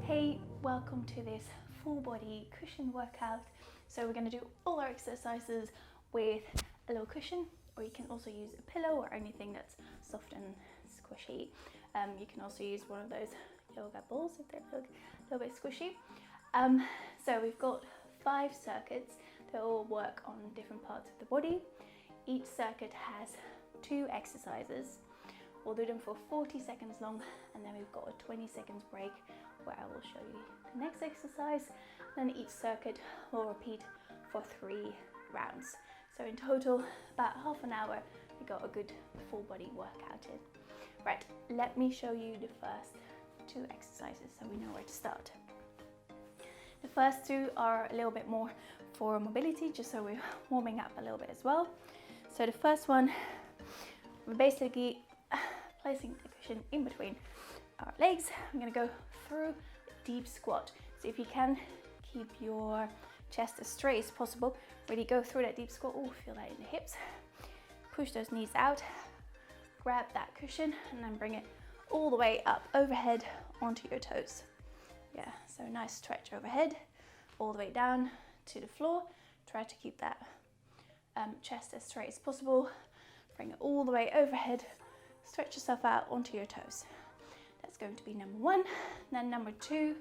Hey, welcome to this full body cushion workout. So we're going to do all our exercises with a little cushion, or you can also use a pillow or anything that's soft and squishy. You can also use one of those yoga balls if they look a little bit squishy. So we've got 5 circuits that all work on different parts of the body. Each circuit has 2 exercises. We'll do them for 40 seconds long, and then we've got a 20 seconds break where I will show you the next exercise. Then each circuit will repeat for 3 rounds. So in total, about half an hour, we got a good full body workout in. Right, let me show you the first 2 exercises so we know where to start. The first 2 are a little bit more for mobility, just so we're warming up a little bit as well. So the first one, we're basically placing the cushion in between our legs. I'm going to go through a deep squat. So if you can keep your chest as straight as possible, really go through that deep squat. Oh, feel that in the hips. Push those knees out, grab that cushion, and then bring it all the way up overhead onto your toes. Yeah, so nice stretch overhead, all the way down to the floor. Try to keep that chest as straight as possible. Bring it all the way overhead. Stretch yourself out onto your toes. That's going to be number 1. Then number 2,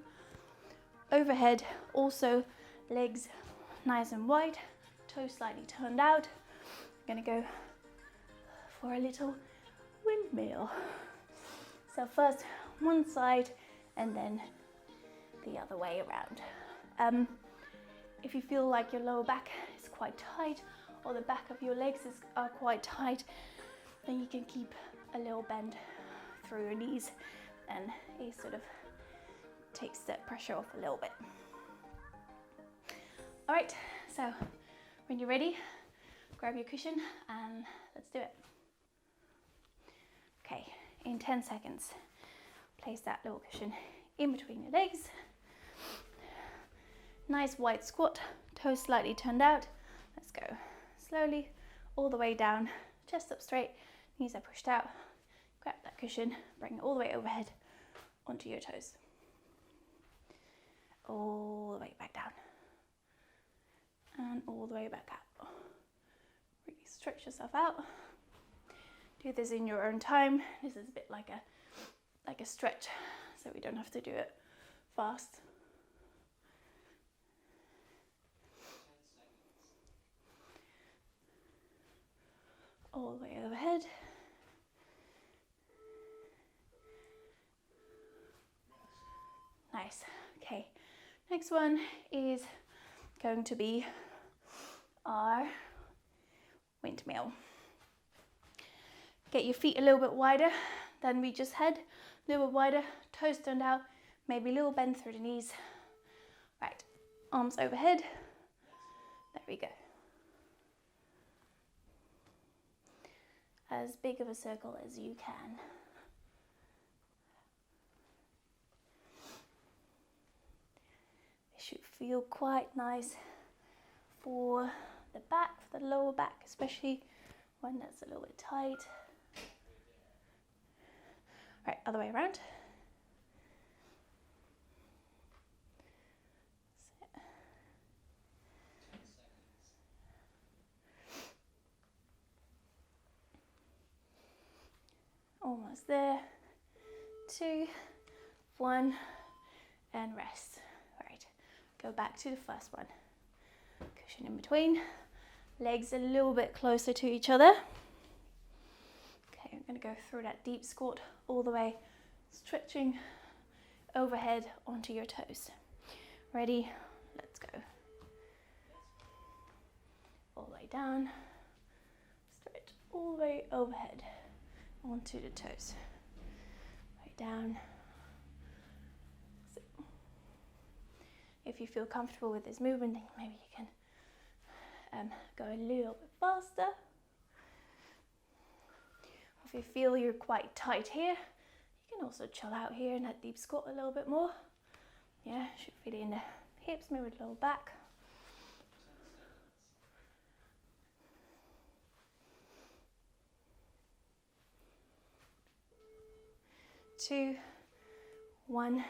overhead, also legs nice and wide, toes slightly turned out. I'm going to go for a little windmill. So first one side and then the other way around. If you feel like your lower back is quite tight or the back of your legs are quite tight, then you can keep a little bend through your knees, and it sort of takes the pressure off a little bit. All right, so when you're ready, grab your cushion and let's do it. Okay, in 10 seconds, place that little cushion in between your legs. Nice wide squat, toes slightly turned out. Let's go slowly all the way down, chest up straight, knees are pushed out. Grab that cushion, bring it all the way overhead onto your toes. All the way back down. And all the way back up. Really stretch yourself out. Do this in your own time. This is a bit like a stretch, so we don't have to do it fast. All the way overhead. Nice. Okay, next one is going to be our windmill. Get your feet a little bit wider than we just had, a little bit wider, toes turned out, maybe a little bend through the knees. Right, arms overhead. There we go. As big of a circle as you can. It should feel quite nice for the back, for the lower back, especially when that's a little bit tight. Right, other way around. Almost there. 2, 1, and rest. Right, go back to the first one. Cushion in between, legs a little bit closer to each other. Okay, I'm going to go through that deep squat all the way, stretching overhead onto your toes. Ready? Let's go. All the way down, stretch all the way overhead onto the toes. Right down. If you feel comfortable with this movement, then maybe you can go a little bit faster. If you feel you're quite tight here, you can also chill out here in that deep squat a little bit more. Yeah, should feel it in the hips, maybe the lower back. Two, 1, and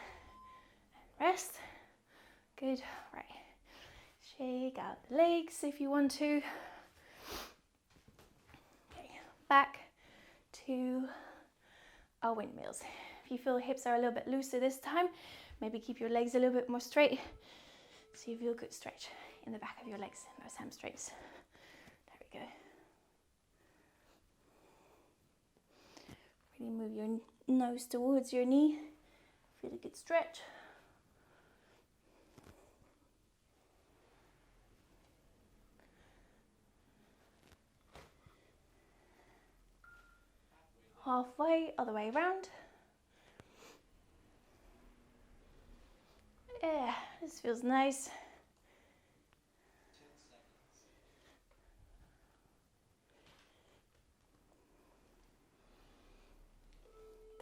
rest. Good, right. Shake out the legs if you want to. Okay, back to our windmills. If you feel the hips are a little bit looser this time, maybe keep your legs a little bit more straight. So you feel good stretch in the back of your legs, those hamstrings. There we go. Really move your nose towards your knee. Feel a good stretch. Halfway, other way around. Yeah, this feels nice.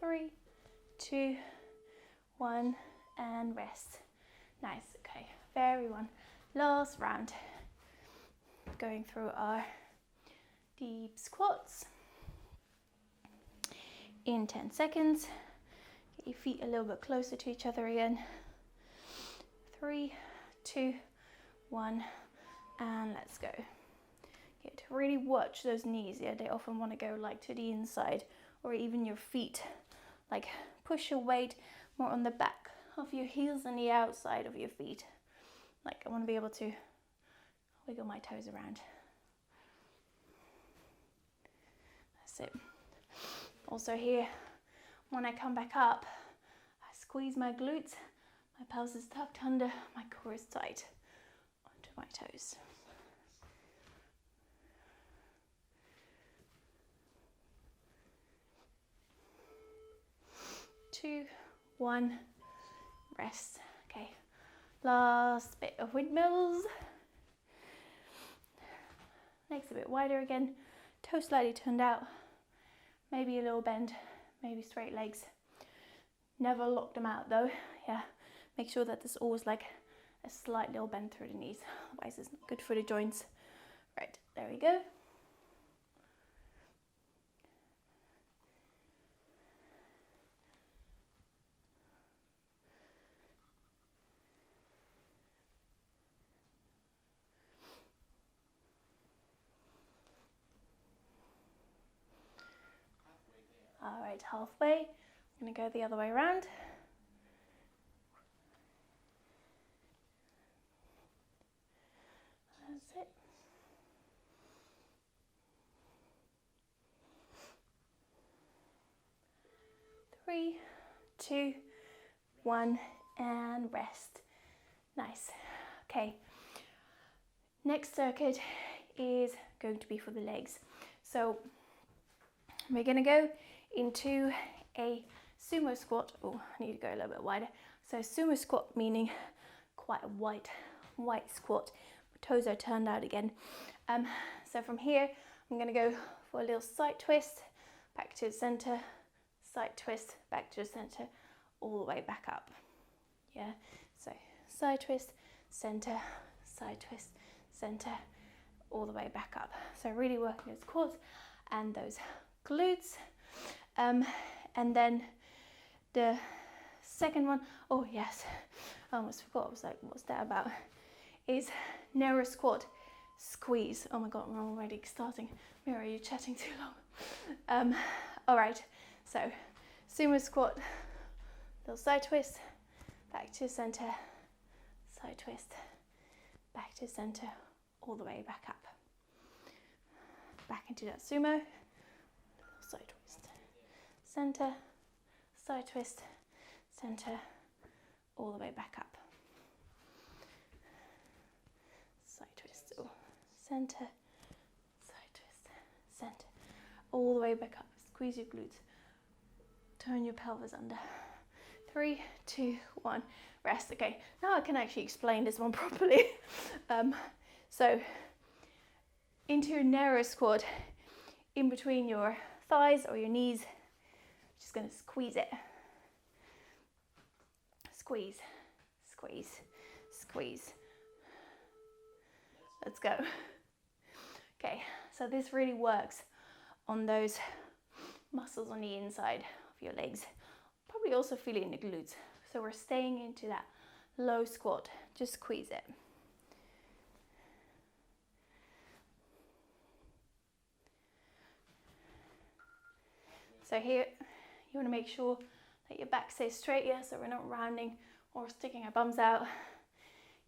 3, 2, 1, and rest. Nice, okay, very one. Last round. Going through our deep squats. In 10 seconds. Get your feet a little bit closer to each other again. 3, 2, 1, and let's go. Good. Really watch those knees. Yeah, they often want to go like to the inside, or even your feet. Like push your weight more on the back of your heels and the outside of your feet. Like I want to be able to wiggle my toes around. That's it. Also here, when I come back up, I squeeze my glutes, my pelvis is tucked under, my core is tight onto my toes. 2, 1, rest. Okay, last bit of windmills. Legs a bit wider again, toes slightly turned out, maybe a little bend, maybe straight legs. Never lock them out though. Yeah, make sure that there's always like a slight little bend through the knees, otherwise it's not good for the joints. Right, there we go. All right, halfway. I'm gonna go the other way around. That's it. Three, 2, 1, and rest. Nice. Okay. Next circuit is going to be for the legs. So we're gonna go into a sumo squat. Oh, I need to go a little bit wider. So sumo squat meaning quite a wide squat. My toes are turned out again. So from here, I'm gonna go for a little side twist, back to the center, side twist, back to the center, all the way back up. Yeah, so side twist, center, side twist, center, all the way back up. So really working those quads and those glutes. And then the second one, oh yes, I almost forgot, I was like, what's that about? Is narrow squat, squeeze. Oh my God, we're already starting. Mira, you're chatting too long. All right, so sumo squat, little side twist, back to center, side twist, back to center, all the way back up. Back into that sumo, side twist, center, side twist, center, all the way back up. Side twist, oh, center, side twist, center, all the way back up. Squeeze your glutes, turn your pelvis under. 3, 2, 1, rest. Okay, now I can actually explain this one properly. So into a narrow squat, in between your thighs or your knees, just going to squeeze it. Squeeze, squeeze, squeeze. Let's go. Okay, so this really works on those muscles on the inside of your legs. Probably also feel it in the glutes. So we're staying into that low squat. Just squeeze it. So here, you want to make sure that your back stays straight here, so we're not rounding or sticking our bums out.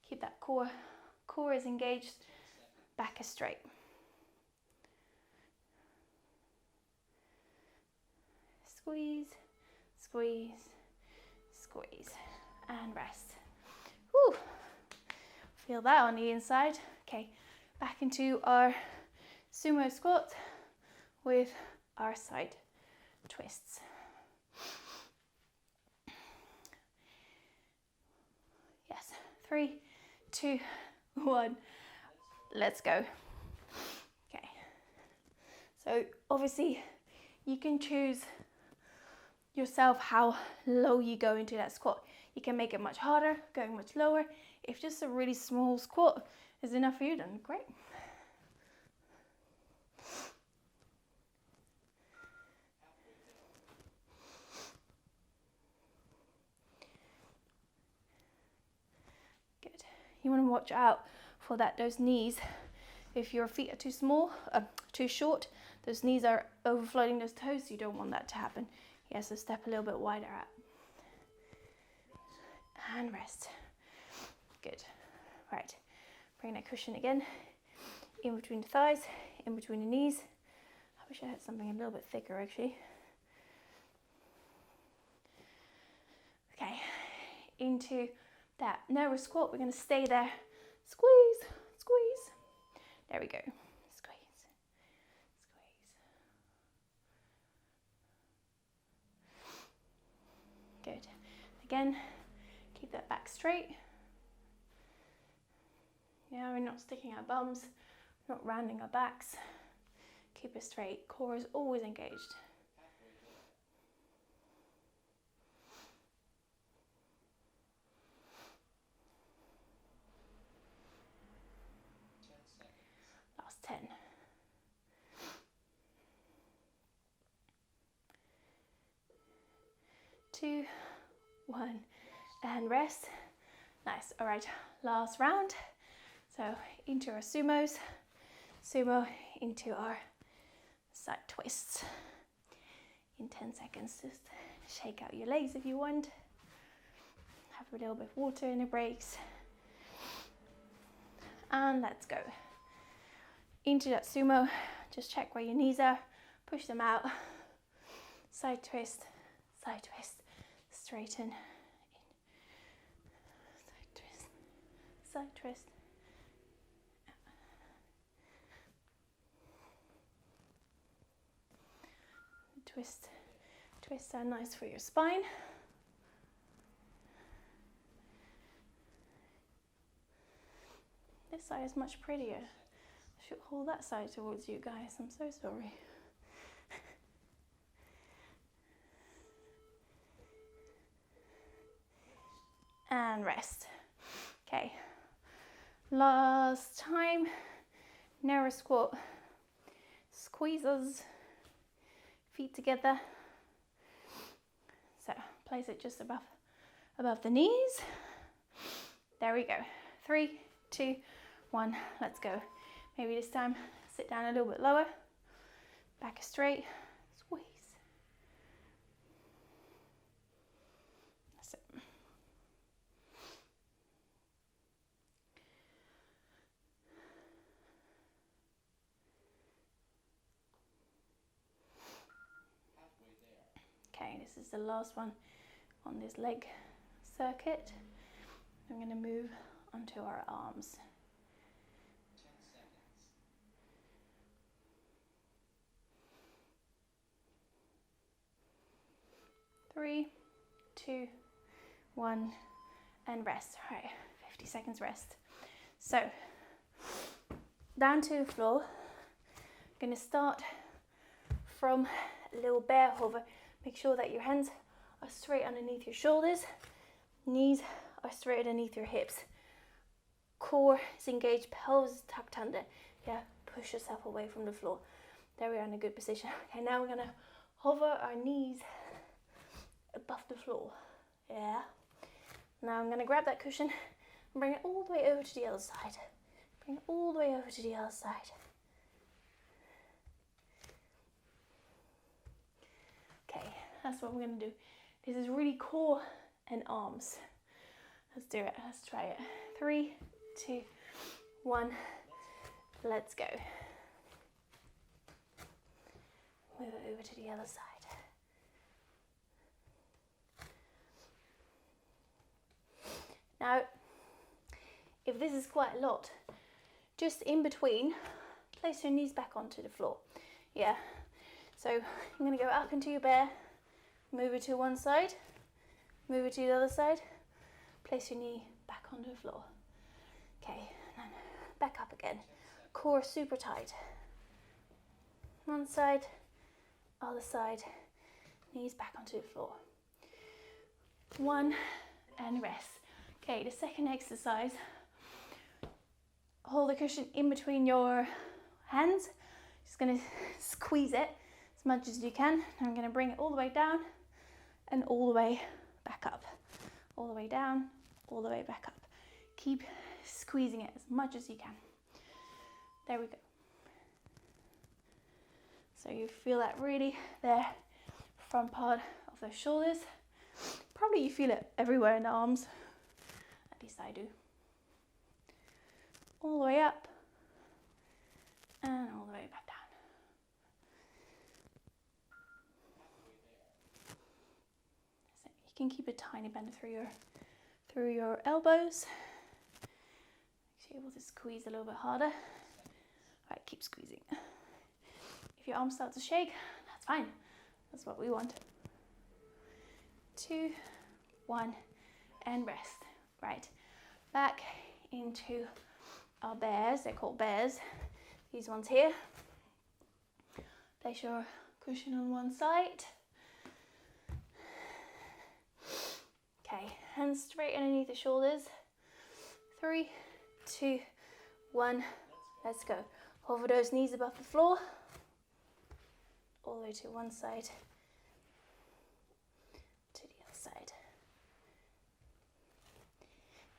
Keep that core is engaged, back is straight. Squeeze, squeeze, squeeze, and rest. Whew. Feel that on the inside. Okay, back into our sumo squat with our side twists. Yes, 3, 2, 1, let's go. Okay, so obviously you can choose yourself how low you go into that squat. You can make it much harder, going much lower. If just a really small squat is enough for you, then great. Good. You want to watch out for those knees. If your feet are too small, too short, those knees are overfloating those toes. You don't want that to happen. Yeah, so step a little bit wider out. And rest. Good. Right. Bring that cushion again. In between the thighs, in between the knees. I wish I had something a little bit thicker actually. Okay. Into that narrow squat. We're going to stay there. Squeeze, squeeze. There we go. Squeeze, squeeze. Good. Again, keep that back straight. Yeah, we're not sticking our bums, not rounding our backs. Keep it straight. Core is always engaged. Last 10. 2, 1, and rest. Nice. All right, last round. So into our sumos, sumo into our side twists. In 10 seconds, just shake out your legs if you want. Have a little bit of water in the breaks. And let's go. Into that sumo, just check where your knees are, push them out. Side twist, straighten. In. Side twist, side twist. Twists are nice for your spine. This side is much prettier. I should hold that side towards you guys. I'm so sorry. And rest. Okay. Last time. Narrow squat. Squeezes. Feet together. So place it just above the knees. There we go. 3, 2, 1. Let's go. Maybe this time sit down a little bit lower. Back is straight. Squeeze. That's it. Okay, this is the last one on this leg circuit. I'm going to move onto our arms. 3, 2, 1, and rest. All right, 50 seconds rest. So, down to the floor. I'm going to start from a little bear hover. Make sure that your hands are straight underneath your shoulders. Knees are straight underneath your hips. Core is engaged, pelvis is tucked under. Yeah, push yourself away from the floor. There we are in a good position. Okay, now we're going to hover our knees above the floor. Yeah. Now I'm going to grab that cushion and bring it all the way over to the other side. Bring it all the way over to the other side. Okay, that's what we're going to do. This is really core and arms. Let's do it. Let's try it. 3, 2, 1. Let's go. Move it over to the other side. Now, if this is quite a lot, just in between, place your knees back onto the floor. Yeah, so you're going to go up into your bear, move it to one side, move it to the other side, place your knee back onto the floor. Okay, and then back up again. Core super tight. One side, other side, knees back onto the floor. 1 and rest. Okay, the second exercise, hold the cushion in between your hands. Just gonna squeeze it as much as you can. I'm gonna bring it all the way down and all the way back up. All the way down, all the way back up. Keep squeezing it as much as you can. There we go. So you feel that really there, front part of the shoulders. Probably you feel it everywhere in the arms. At least I do. All the way up and all the way back down. So you can keep a tiny bend through your elbows. You're able to squeeze a little bit harder. Right, keep squeezing. If your arms start to shake, that's fine. That's what we want. 2, 1, and rest. Right, back into our bears. They're called bears. These ones here. Place your cushion on one side. Okay, hands straight underneath the shoulders. 3, 2, 1. Let's go. Hover those knees above the floor. All the way to one side, to the other side.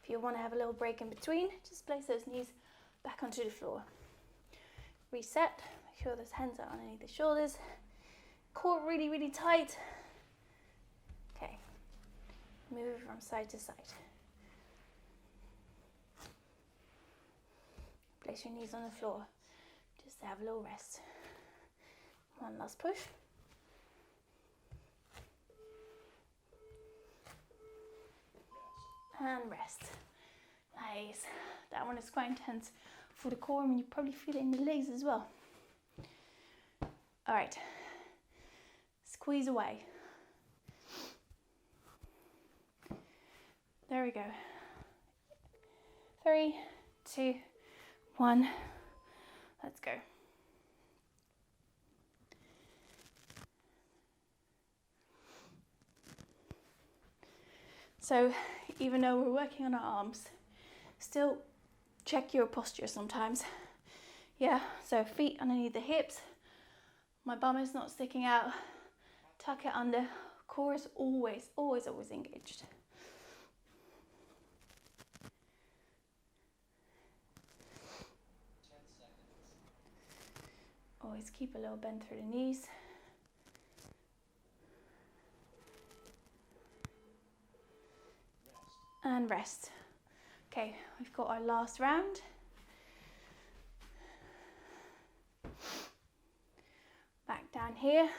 If you want to have a little break in between, just place those knees back onto the floor. Reset, make sure those hands are underneath the shoulders. Core really, really tight. Okay, move from side to side. Place your knees on the floor, just to have a little rest. One last push. And rest. Nice. That one is quite intense for the core, and you probably feel it in the legs as well. All right. Squeeze away. There we go. 3, 2, 1. Let's go. So even though we're working on our arms, still check your posture sometimes. Yeah, so feet underneath the hips. My bum is not sticking out. Tuck it under. Core is always, always, always engaged. Always keep a little bend through the knees. And rest. Okay, we've got our last round. Back down here.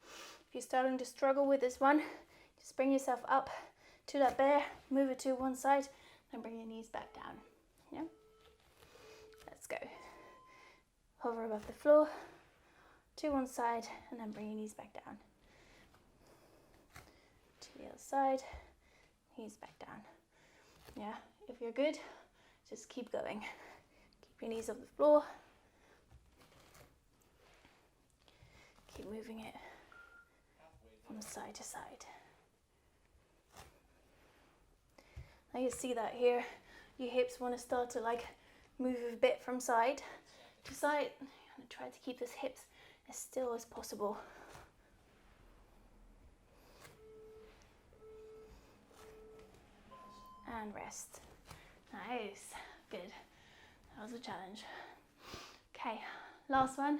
If you're starting to struggle with this one, just bring yourself up to that bear, move it to one side, and bring your knees back down. Yeah? Let's go. Hover above the floor, to one side, and then bring your knees back down. To the other side, knees back down. Yeah, if you're good, just keep going. Keep your knees off the floor. Keep moving it from side to side. Now you see that here, your hips want to start to like move a bit from side to side. I'm going to try to keep those hips as still as possible. and rest. Nice, good. That was a challenge. Okay, last one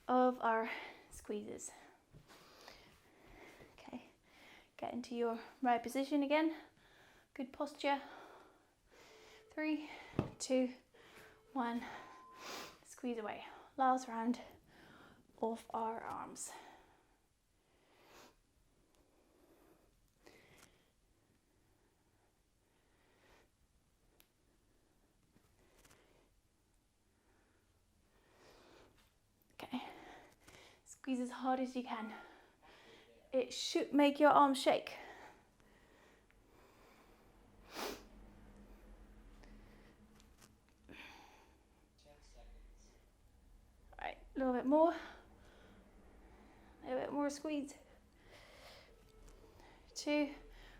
of our squeezes. Okay, get into your right position again. Good posture. 3, 2, 1. Squeeze away. Last round of our arms. Okay, squeeze as hard as you can. It should make your arms shake. Right, a little bit more. A little bit more squeeze. 2,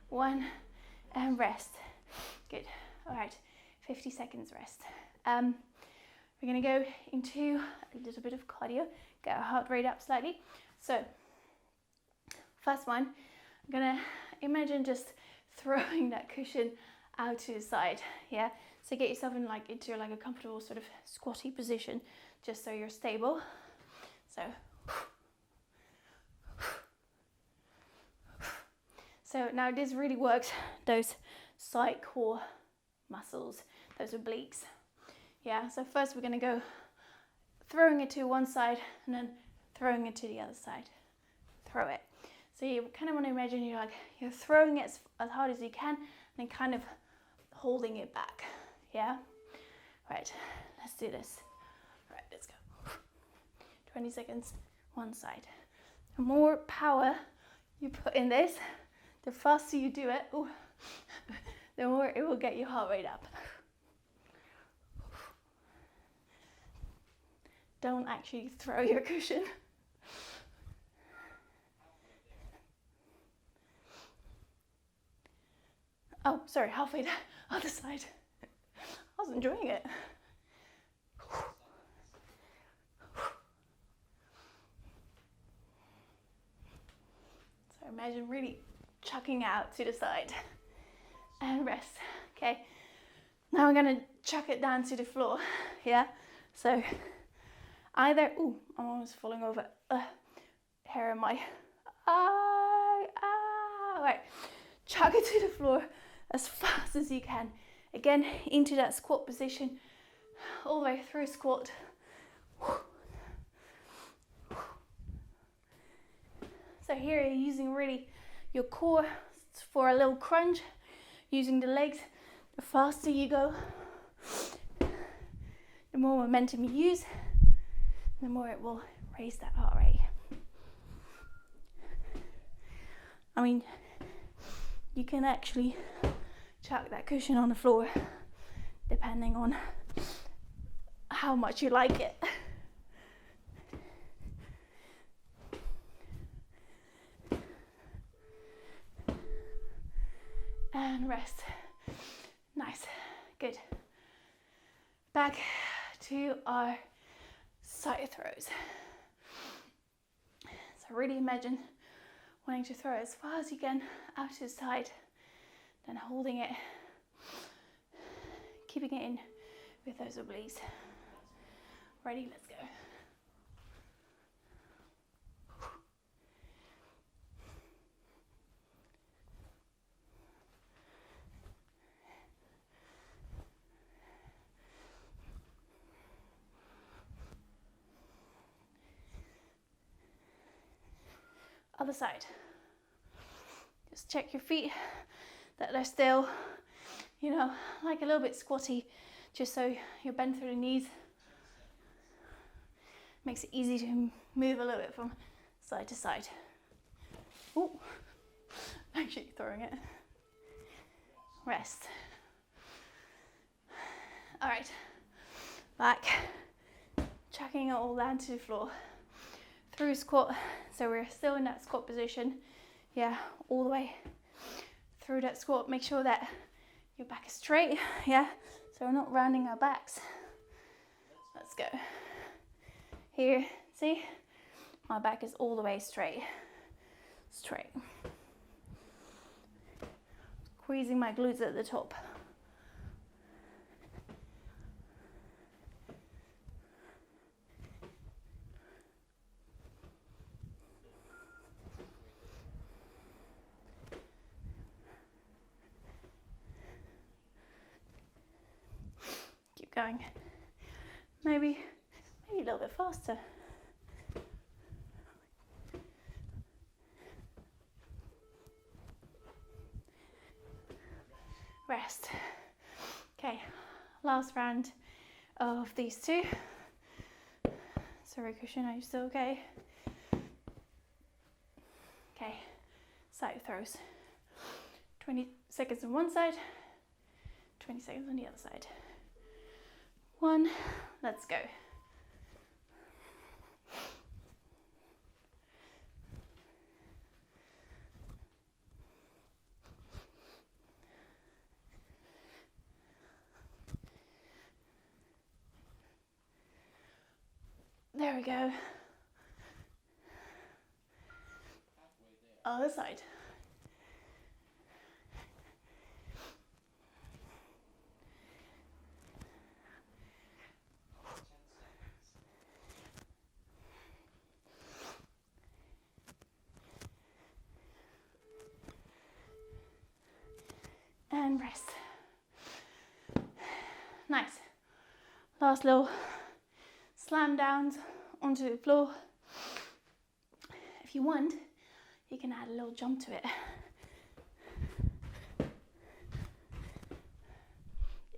1, and rest. Good. All right, 50 seconds rest. We're gonna go into a little bit of cardio, get our heart rate up slightly. So, first one, I'm gonna imagine just throwing that cushion out to the side, yeah? So get yourself into a comfortable sort of squatty position, just so you're stable. So now this really works those side core muscles, those obliques. Yeah, so first we're gonna go throwing it to one side and then throwing it to the other side. Throw it. So you kind of want to imagine you're throwing it as hard as you can and then kind of holding it back. Yeah? Right, let's do this. Right, let's go. 20 seconds, one side. The more power you put in this, the faster you do it, the more it will get your heart rate up. Don't actually throw your cushion. Oh, sorry, halfway down, other side. I was enjoying it. So imagine really chucking out to the side and rest. Okay, now we're gonna chuck it down to the floor. Yeah, so either, I'm almost falling over. Hair in my eye. Right, chuck it to the floor as fast as you can. Again, into that squat position, all the way through squat. So here you're using really your core for a little crunch, using the legs. The faster you go, the more momentum you use, the more it will raise that heart rate. I mean, you can actually chuck that cushion on the floor depending on how much you like it. And rest. Nice, good. Back to our side throws. So really imagine wanting to throw as far as you can out to the side, then holding it, keeping it in with those obliques. Ready, let's go. Other side. Just check your feet that they're still, like a little bit squatty, just so you're bent through the knees. Makes it easy to move a little bit from side to side. Oh, actually throwing it. Rest. All right, back, chucking it all down to the floor. Through squat, so we're still in that squat position. Yeah, all the way through that squat. Make sure that your back is straight, yeah, so we're not rounding our backs. Let's go. Here, see, my back is all the way straight. squeezing my glutes at the top. Keep going. Maybe a little bit faster. Rest. Okay, last round of these two. Sorry, cushion, are you still okay? Okay, side throws. 20 seconds on one side, 20 seconds on the other side. 1, let's go. There we go. Other side. And rest. Nice. Last little slam downs onto the floor. If you want, you can add a little jump to it.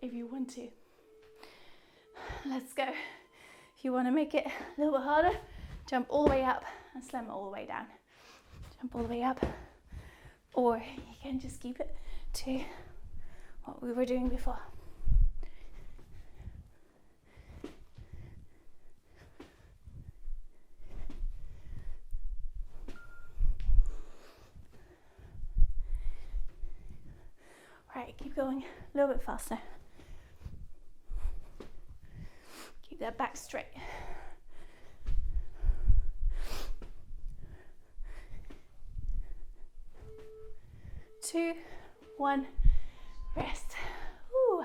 If you want to. Let's go. If you want to make it a little bit harder, jump all the way up and slam it all the way down. Jump all the way up. Or you can just keep it to what we were doing before. Right, keep going a little bit faster. Keep that back straight. 2, 1, rest. Ooh.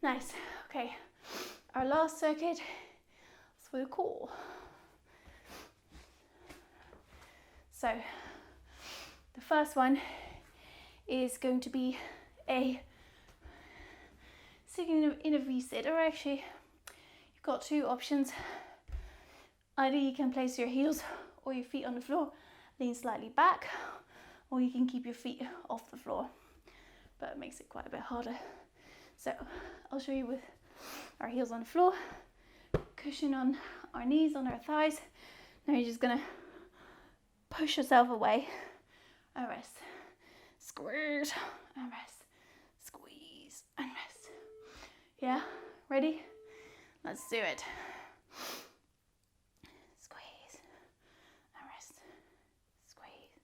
Nice. Okay, our last circuit is for the core. So the first one is going to be a sitting in a V-sit, or actually you've got two options. Either you can place your heels or your feet on the floor, lean slightly back, or you can keep your feet off the floor, but it makes it quite a bit harder. So I'll show you with our heels on the floor, cushion on our knees, on our thighs. Now you're just gonna push yourself away and rest. Squirt and rest. Squeeze and rest. Yeah, ready? Let's do it. Squeeze and rest. Squeeze.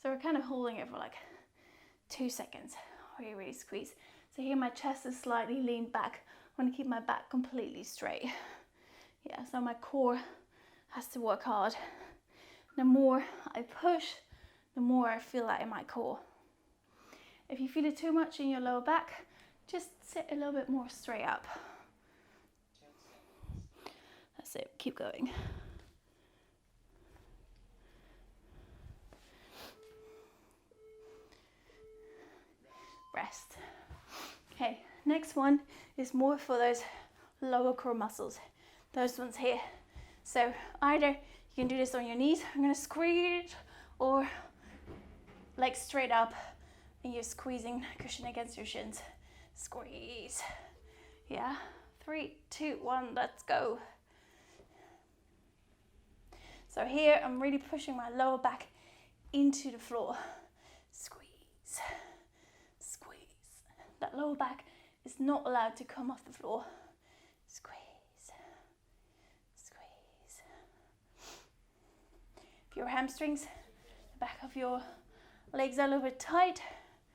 So we're kind of holding it for like 2 seconds where you really squeeze. So here my chest is slightly leaned back. I want to keep my back completely straight. Yeah, so my core has to work hard. The more I push, the more I feel that in my core. If you feel it too much in your lower back, just sit a little bit more straight up. That's it, keep going. Rest. Okay, next one is more for those lower core muscles, those ones here. So either you can do this on your knees, I'm gonna squeeze, or legs straight up and you're squeezing cushion against your shins. Squeeze. Yeah, 3, 2, 1, let's go. So here I'm really pushing my lower back into the floor. Squeeze, squeeze. That lower back is not allowed to come off the floor. Squeeze, squeeze. If your hamstrings, the back of your legs are a little bit tight,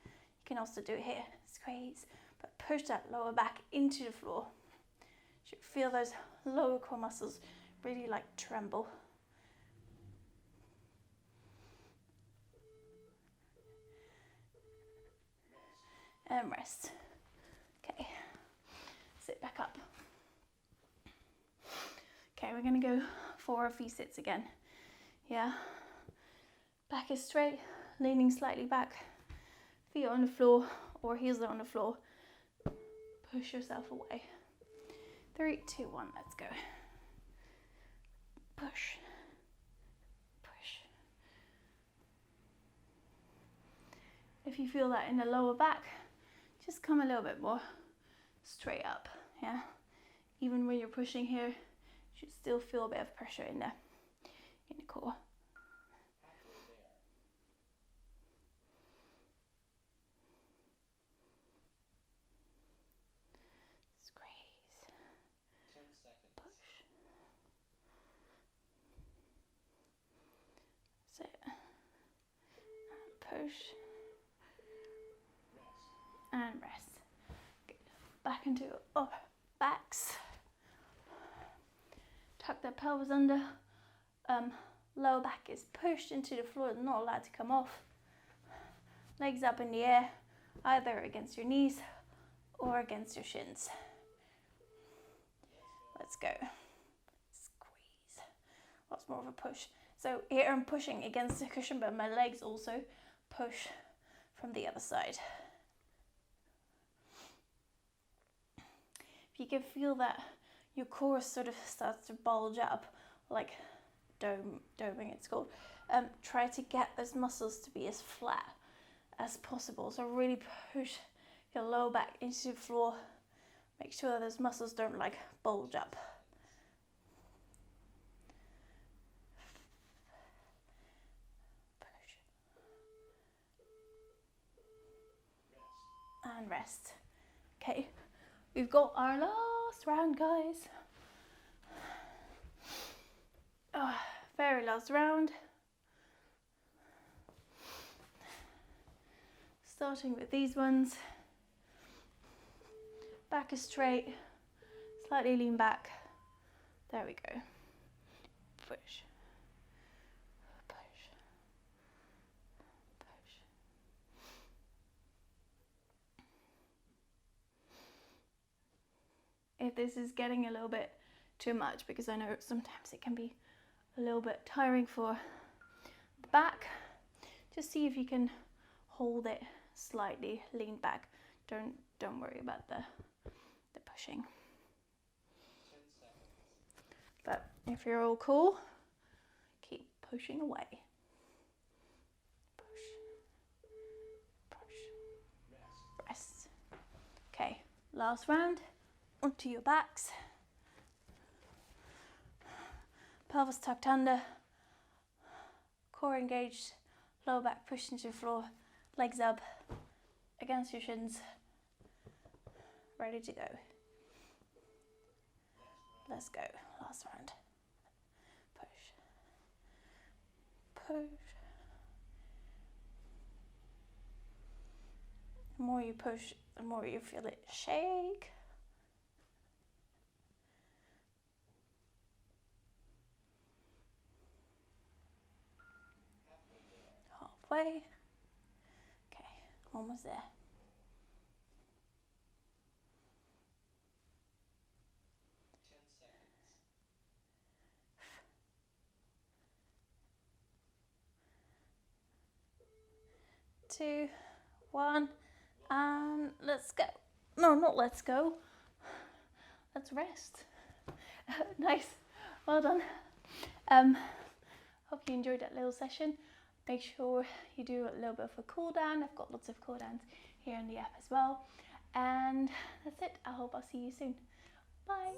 you can also do it here. Squeeze, but push that lower back into the floor. You should feel those lower core muscles really like tremble. and rest. Okay, sit back up. Okay, we're gonna go for V-sits again. Yeah, back is straight, leaning slightly back, feet on the floor or heels are on the floor. Push yourself away. 3, 2, 1, let's go. Push, push. If you feel that in the lower back, just come a little bit more straight up, yeah? Even when you're pushing here, you should still feel a bit of pressure in the core. Squeeze. 10 seconds. Push. That's it. Push. And rest. Good. Back into upper backs. Tuck the pelvis under. Lower back is pushed into the floor, not allowed to come off. Legs up in the air, either against your knees or against your shins. Let's go. Squeeze. Lots more of a push. So here I'm pushing against the cushion, but my legs also push from the other side. If you can feel that your core sort of starts to bulge up, like doming it's called, try to get those muscles to be as flat as possible. So really push your lower back into the floor. Make sure that those muscles don't like bulge up. Push. And rest. Okay, we've got our last round, guys. Very last round. Starting with these ones. Back is straight, slightly lean back. There we go. Push. Push. Push. If this is getting a little bit too much, because I know sometimes it can be a little bit tiring for the back, just see if you can hold it slightly, lean back. Don't worry about the pushing. 10 seconds. But if you're all cool, keep pushing away. Push. Push. Rest. Okay, last round. Onto your backs. Pelvis tucked under. Core engaged. Lower back pushed into the floor. Legs up against your shins. Ready to go. Let's go. Last round. Push. Push. The more you push, the more you feel it shake. Halfway. Okay, almost there. 10 seconds. 2, 1, and let's go. No, not let's go. Let's rest. Nice. Well done. Hope you enjoyed that little session. Make sure you do a little bit of a cool down. I've got lots of cool downs here in the app as well. And that's it. I hope I'll see you soon. Bye.